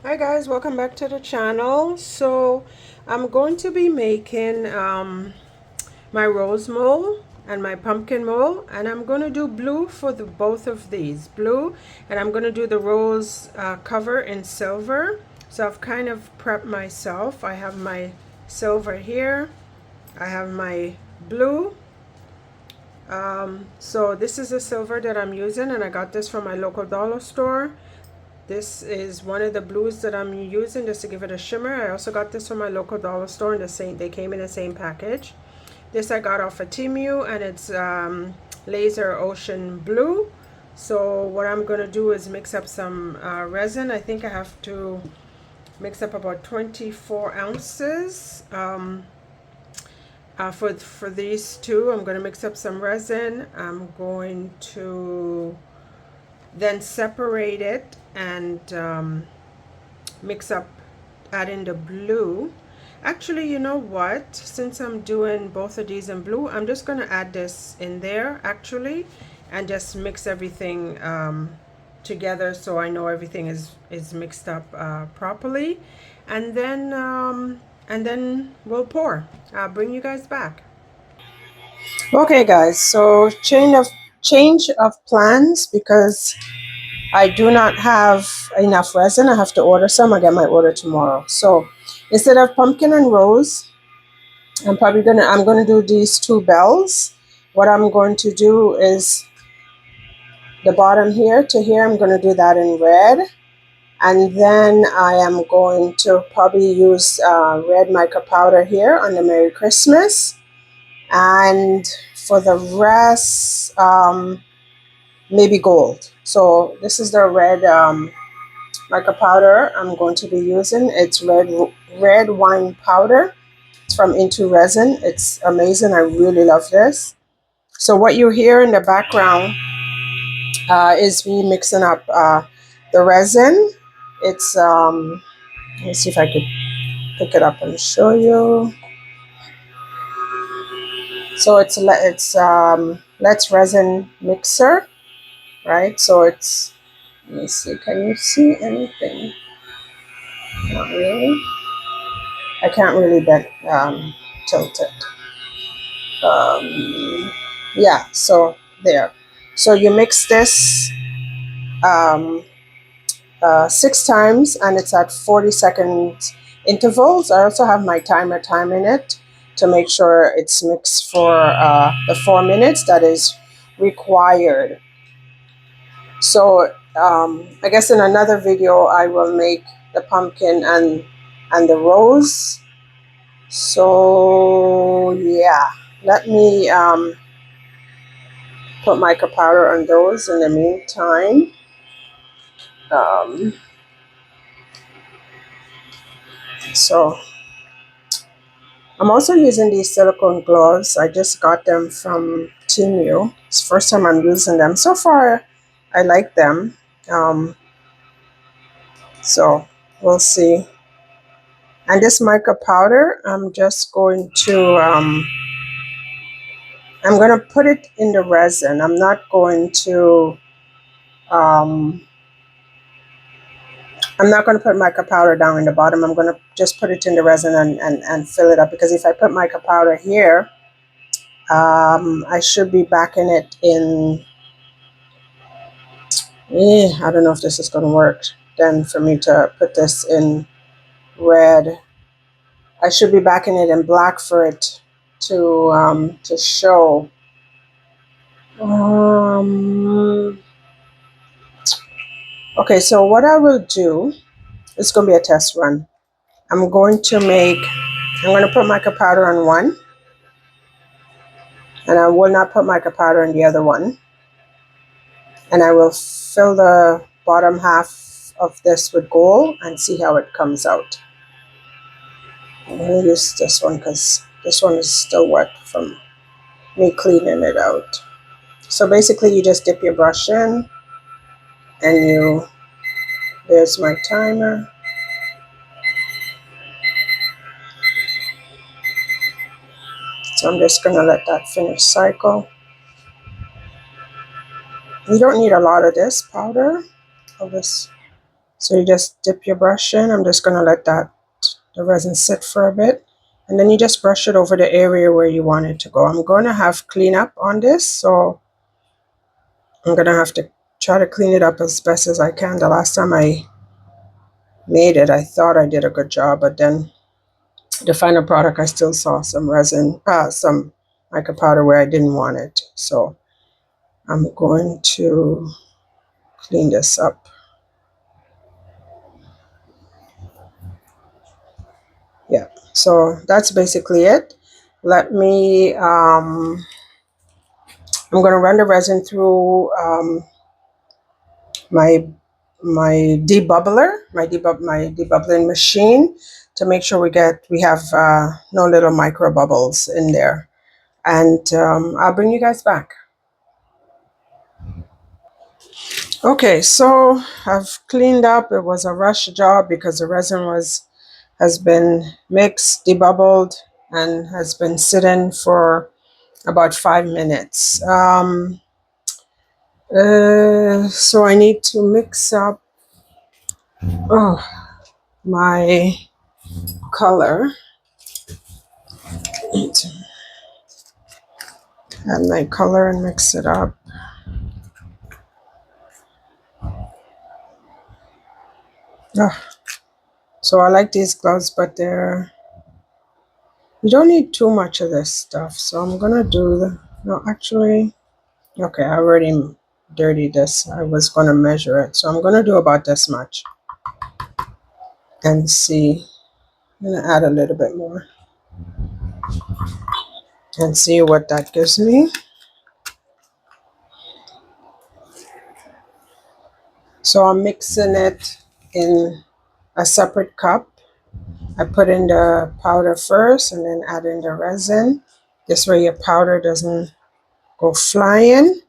Hi guys, welcome back to the channel. So I'm going to be making my rose mold and my pumpkin mold, and I'm going to do blue for the both of these blue, and I'm going to do the rose cover in silver. So I've kind of prepped myself. I have my silver here, I have my blue. So this is the silver that I'm using, and I got this from my local dollar store. This is one of the blues that I'm using just to give it a shimmer. I also got this from my local dollar store in the same, they came in the same package. This I got off of Temu, and it's Laser Ocean Blue. So what I'm going to do is mix up some resin. I think I have to mix up about 24 ounces. For these two, I'm going to mix up some resin. I'm going to then separate it and mix up, add in the blue. Actually, you know what, since I'm doing both of these in blue, I'm just going to add this in there actually and just mix everything together so I know everything is mixed up properly, and then we'll pour. I'll bring you guys back. Okay guys, so change of plans because I do not have enough resin. I have to order some. I get my order tomorrow. So instead of pumpkin and rose, I'm gonna do these two bells. What I'm going to do is the bottom here to here, I'm gonna do that in red. And then I am going to probably use red mica powder here on the Merry Christmas. And for the rest, maybe gold. So this is the red mica powder I'm going to be using. It's red wine powder. It's from Into Resin. It's amazing. I really love this. So what you hear in the background is me mixing up the resin. It's let me see if I could pick it up and show you. So Let's Resin mixer, right? So it's, let me see. Can you see anything? Not really. I can't really tilt it. Yeah, so there. So you mix this um, 6 times, and it's at 40-second intervals. I also have my timer timing it to make sure it's mixed for the 4 minutes that is required. So I guess in another video I will make the pumpkin and the rose. So yeah, let me put mica powder on those in the meantime. Um, so I'm also using these silicone gloves. I just got them from Temu. It's the first time I'm using them. So far, I like them. So we'll see. And this mica powder, I'm going to put it in the resin. I'm not going to um, put mica powder down in the bottom. I'm going to just put it in the resin and fill it up, because if I put mica powder here, I should be backing it in. I don't know if this is going to work then for me to put this in red. I should be backing it in black for it to show. Okay, so what I will do, it's going to be a test run. I'm going to put mica powder on one, and I will not put mica powder on the other one. And I will fill the bottom half of this with gold and see how it comes out. I'm going to use this one because this one is still wet from me cleaning it out. So basically you just dip your brush in, and there's my timer. So I'm just going to let that finish cycle. You don't need a lot of this powder, of this So you just dip your brush in. I'm just going to let the resin sit for a bit. And then you just brush it over the area where you want it to go. I'm going to have cleanup on this, so I'm going to have to try to clean it up as best as I can. The last time I made it, I thought I did a good job, but then the final product, I still saw some resin, some mica powder where I didn't want it. So I'm going to clean this up. Yeah, so that's basically it. Let me, I'm going to run the resin through my debubbling machine to make sure we have no little micro bubbles in there. And I'll bring you guys back. Okay, so I've cleaned up. It was a rush job because the resin has been mixed, debubbled, and has been sitting for about 5 minutes. So I need to mix up my color. Need to add my color and mix it up. So I like these gloves, but you don't need too much of this stuff. So I'm gonna do no, actually, okay, I already dirtied this. I was gonna measure it, so I'm gonna do about this much and see. I'm gonna add a little bit more and see what that gives me. So I'm mixing it in a separate cup. I put in the powder first and then add in the resin. This way your powder doesn't go flying.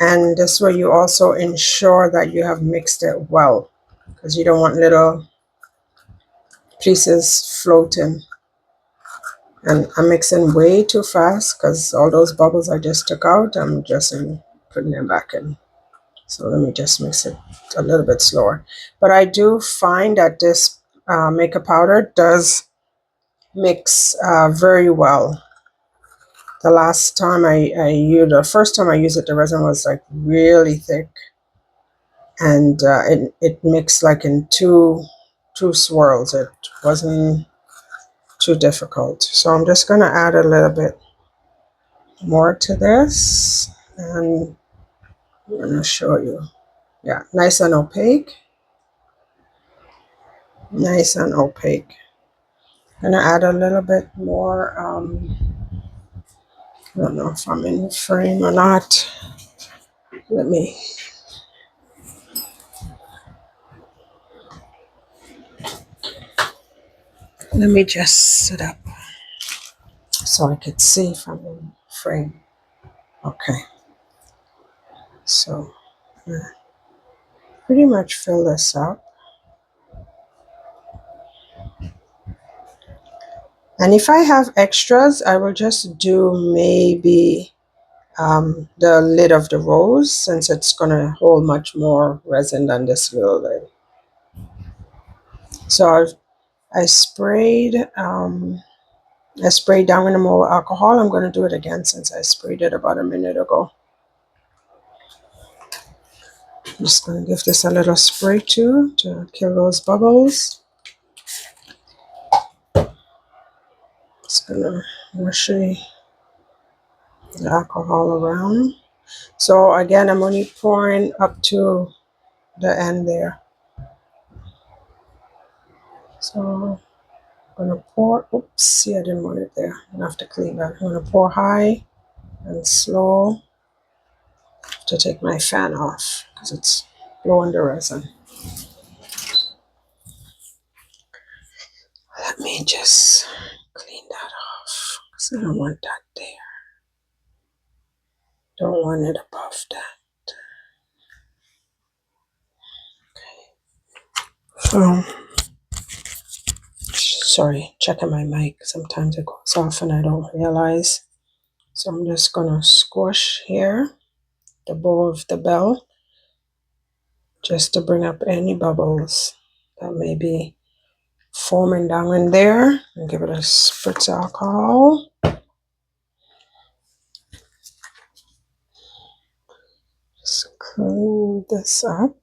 And this way you also ensure that you have mixed it well, because you don't want little pieces floating. And I'm mixing way too fast because all those bubbles I just took out, I'm just putting them back in. So let me just mix it a little bit slower. But I do find that this makeup powder does mix very well. The first time I used it, the resin was like really thick, and it mixed like in two swirls. It wasn't too difficult. So I'm just going to add a little bit more to this, and I'm going to show you. Yeah, nice and opaque. Nice and opaque. I'm going to add a little bit more. I don't know if I'm in the frame or not. Let me just sit up so I could see if I'm in the frame. Okay, so pretty much fill this up. And if I have extras, I will just do maybe the lid of the rose, since it's going to hold much more resin than this little lid. So I sprayed down in the more alcohol. I'm going to do it again since I sprayed it about a minute ago. I'm just going to give this a little spray too to kill those bubbles. Just going to wash the alcohol around. So again, I'm only pouring up to the end there. So I'm going to pour, oops, see, I didn't want it there. I'm going to have to clean that. I'm going to pour high and slow to take my fan off because it's blowing the resin. Let me just clean that off because I don't want that there. Don't want it above that. Okay. Sorry, checking my mic. Sometimes it goes off and I don't realize. So I'm just gonna squish here the bow of the bell. just to bring up any bubbles that may be forming down in there, and give it a spritz of alcohol. Just clean this up.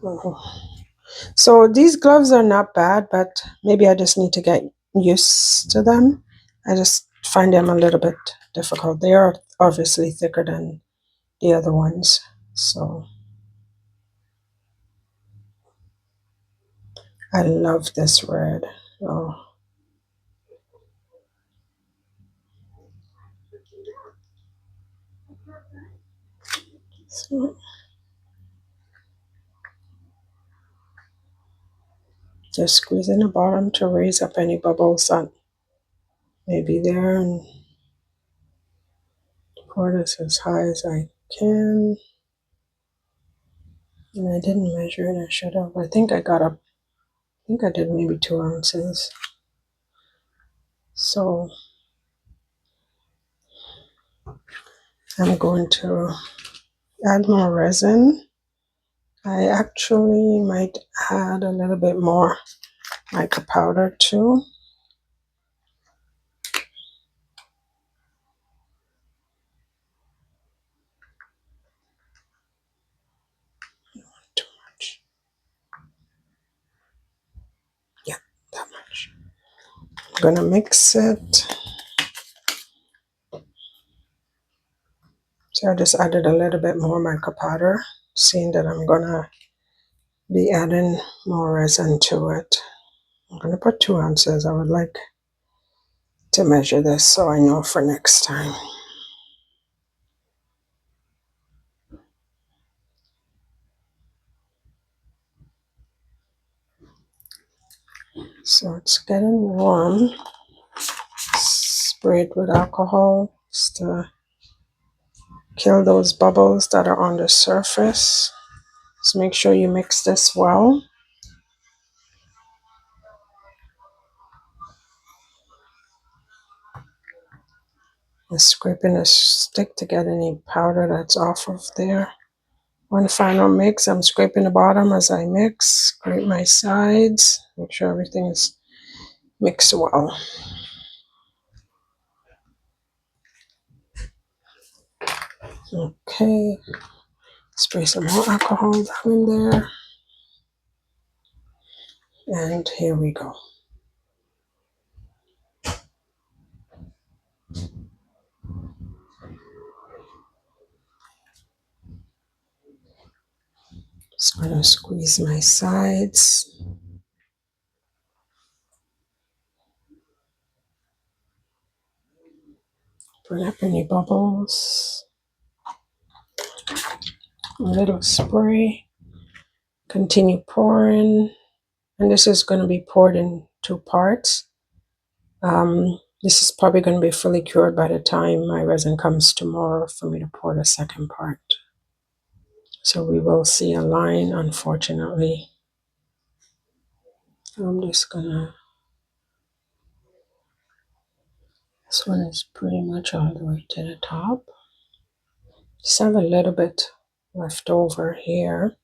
Oh. So these gloves are not bad, but maybe I just need to get used to them. I just find them a little bit difficult. They are obviously thicker than the other ones. So I love this red. Oh. So just squeezing the bottom to raise up any bubbles that may be there, and pour this as high as I can. And I didn't measure it, I should have. I think I did maybe 2 ounces. So I'm going to add more resin. I actually might add a little bit more mica powder too. Too much. Yeah, that much. I'm gonna mix it. So I just added a little bit more mica powder, seeing that I'm gonna be adding more resin to it. I'm gonna put 2 ounces. I would like to measure this so I know for next time. So it's getting warm. Spray it with alcohol just to kill those bubbles that are on the surface. Just make sure you mix this well. And scraping a stick to get any powder that's off of there. One final mix. I'm scraping the bottom as I mix. Scrape my sides. Make sure everything is mixed well. Okay. Spray some more alcohol down in there. And here we go. Just gonna squeeze my sides. Bring up any bubbles. A little spray. Continue pouring. And this is going to be poured in 2 parts. This is probably going to be fully cured by the time my resin comes tomorrow for me to pour the second part. So we will see a line, unfortunately. I'm just gonna, this one is pretty much all the way to the top. Just have a little bit left over here.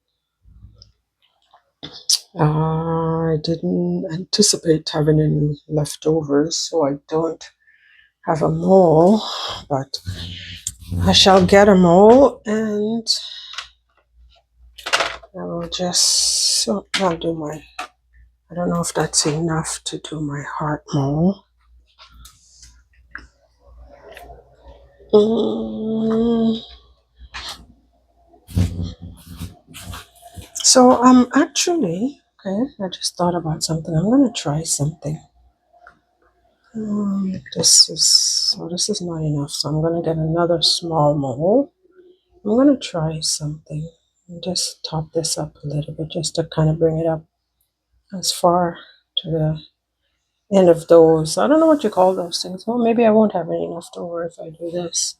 I didn't anticipate having any leftovers, so I don't have a mole, but I shall get a mole, and I will just, I'll do my, I don't know if that's enough to do my heart mole. So I'm actually, okay, I just thought about something. I'm going to try something. This is not enough, so I'm going to get another small mole. I'm going to try something and just top this up a little bit just to kind of bring it up as far to the end of those. I don't know what you call those things. Well, maybe I won't have any left over if I do this.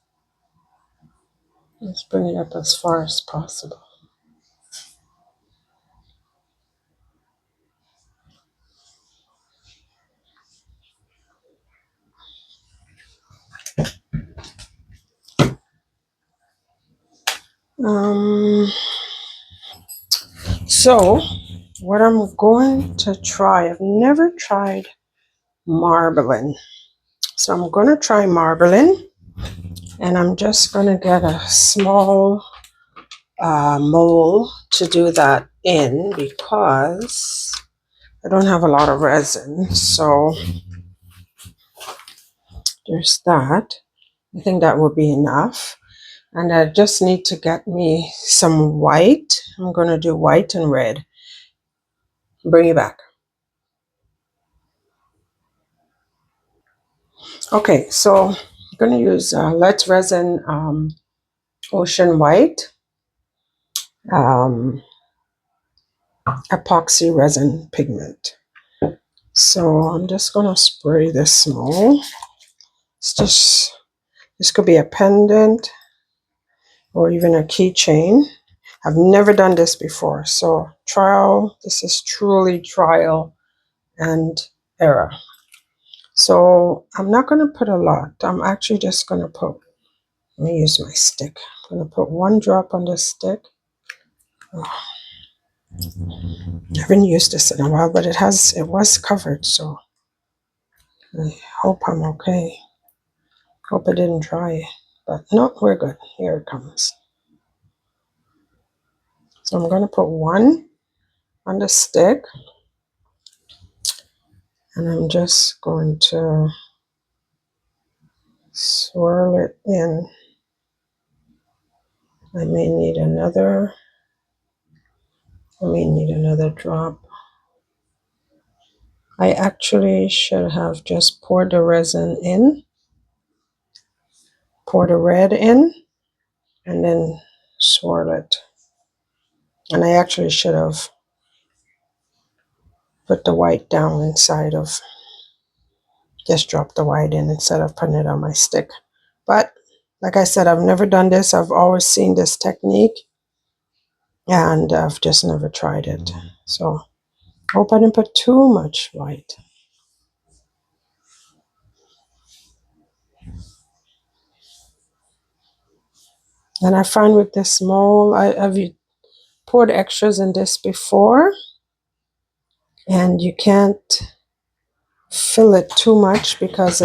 Let's bring it up as far as possible. Um, so what I'm going to try, I've never tried marbling. So I'm going to try marbling, and I'm just going to get a small mold to do that in because I don't have a lot of resin. So there's that. I think that will be enough. And I just need to get me some white. I'm going to do white and red. Bring it back. Okay, so I'm going to use Let's Resin Ocean White, um, epoxy resin pigment. So I'm just going to spray this small. It's just, this could be a pendant or even a keychain. I've never done this before, so this is truly trial and error. So I'm not going to put a lot. I'm actually just going to put, let me use my stick. I'm going to put one drop on the stick. Oh, I haven't used this in a while, but it was covered, so I hope I'm okay. Hope it didn't dry, but no, we're good. Here it comes. So I'm going to put one on the stick, and I'm just going to swirl it in. I may need another drop. I actually should have just poured the resin in, pour the red in, and then swirl it. And I actually should have put the white down inside of, just drop the white in instead of putting it on my stick. But like I said, I've never done this. I've always seen this technique, and I've just never tried it. So I hope I didn't put too much white. And I find with this mold, I've poured extras in this before, and you can't fill it too much because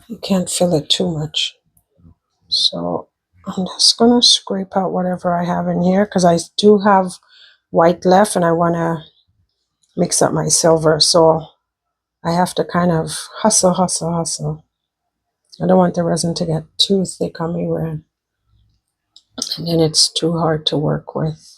you can't fill it too much. So I'm just gonna scrape out whatever I have in here because I do have white left and I want to mix up my silver, so I have to kind of hustle. I don't want the resin to get too thick on me and then it's too hard to work with.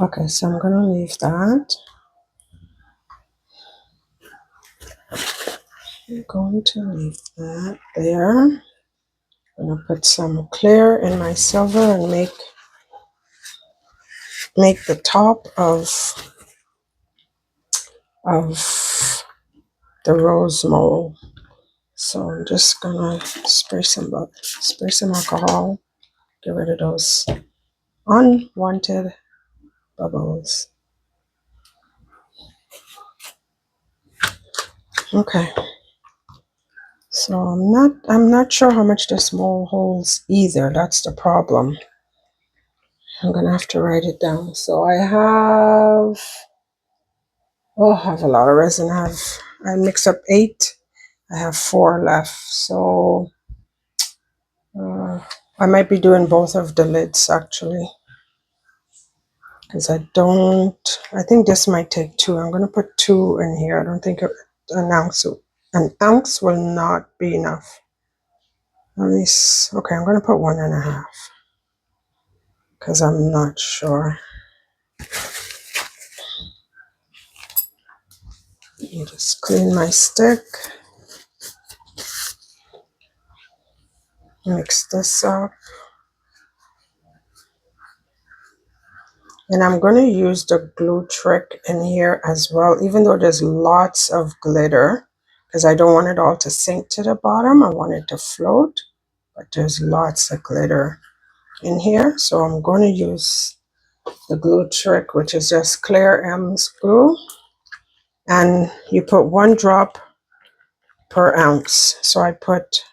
Okay, so I'm gonna leave that. I'm going to leave that there. I'm gonna put some clear in my silver and make the top of the rose mold. So I'm just gonna spray some alcohol, get rid of those unwanted bubbles. Okay. So I'm not sure how much this mold holds either. That's the problem. I'm gonna have to write it down. So I have a lot of resin. I mixed up 8. I have 4 left. So I might be doing both of the lids actually. Because I think this might take 2. I'm gonna put 2 in here. I don't think an ounce will not be enough. At least, okay, I'm gonna put 1.5 because I'm not sure. Let me just clean my stick. Mix this up. And I'm going to use the glue trick in here as well, even though there's lots of glitter, because I don't want it all to sink to the bottom. I want it to float, but there's lots of glitter in here. So I'm going to use the glue trick, which is just Clear M's glue. And you put 1 drop per ounce. So I put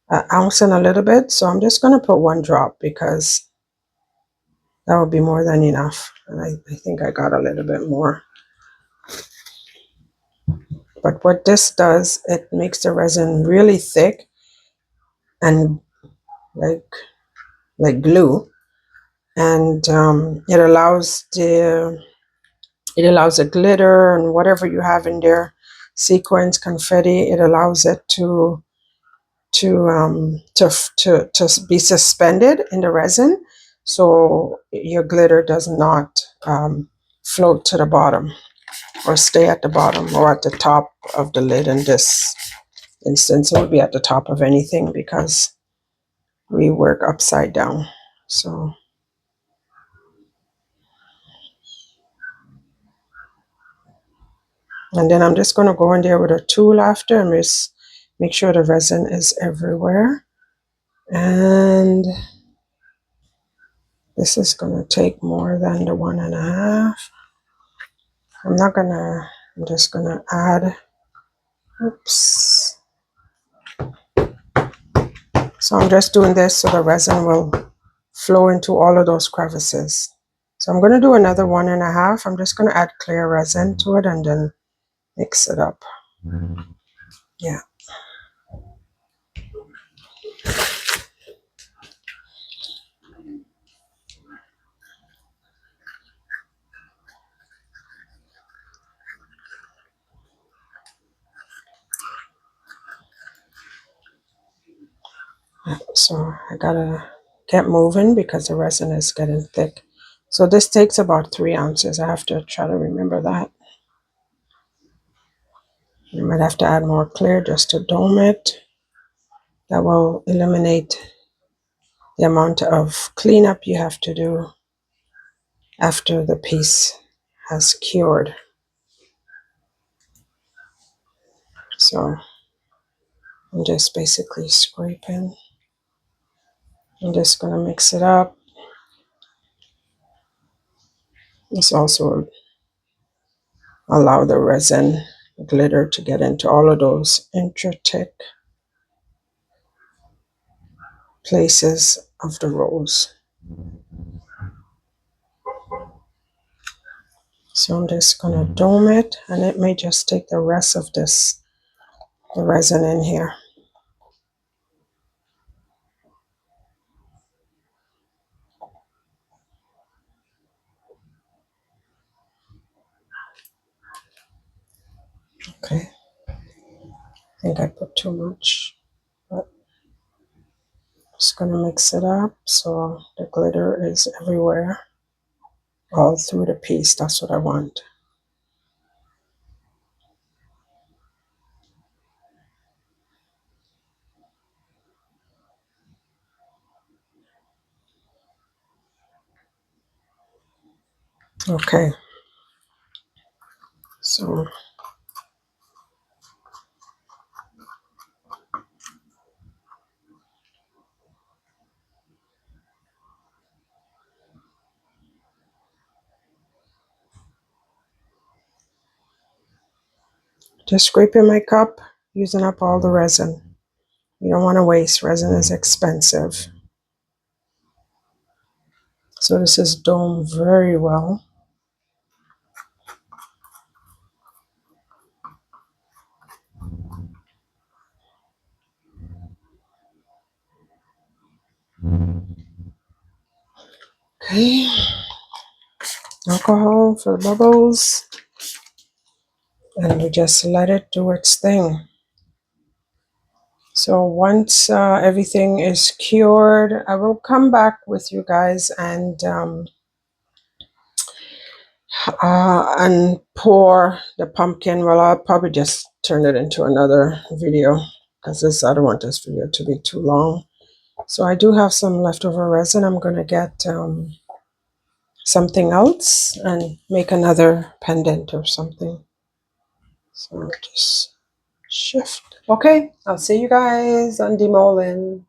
an ounce and a little bit. So I'm just going to put 1 drop because that would be more than enough. And I think I got a little bit more. But what this does, it makes the resin really thick and like glue. And it allows the glitter and whatever you have in there, sequins, confetti, it allows it to be suspended in the resin, so your glitter does not float to the bottom or stay at the bottom or at the top of the lid. In this instance, it would be at the top of anything because we work upside down. So and then I'm just going to go in there with a tool after and just make sure the resin is everywhere. And this is going to take more than the 1.5. I'm just going to add, oops. So I'm just doing this so the resin will flow into all of those crevices. So I'm going to do another 1.5. I'm just going to add clear resin to it and then mix it up. Yeah. So I gotta get moving because the resin is getting thick. So this takes about 3 ounces. I have to try to remember that. You might have to add more clear just to dome it. That will eliminate the amount of cleanup you have to do after the piece has cured. So I'm just basically scraping. I'm just going to mix it up. This also allow the resin glitter to get into all of those intricate places of the rose. So I'm just going to dome it, and it may just take the rest of the resin in here. Okay, I think I put too much, but just going to mix it up so the glitter is everywhere, all through the piece. That's what I want. Okay, so just scraping my cup, using up all the resin. You don't want to waste. Resin is expensive. So this is domed very well. Okay, alcohol for the bubbles, and we just let it do its thing. So once everything is cured, I will come back with you guys and pour the pumpkin. Well, I'll probably just turn it into another video because I don't want this video to be too long. So I do have some leftover resin. I'm going to get something else and make another pendant or something. So just shift. Okay, I'll see you guys on demolding.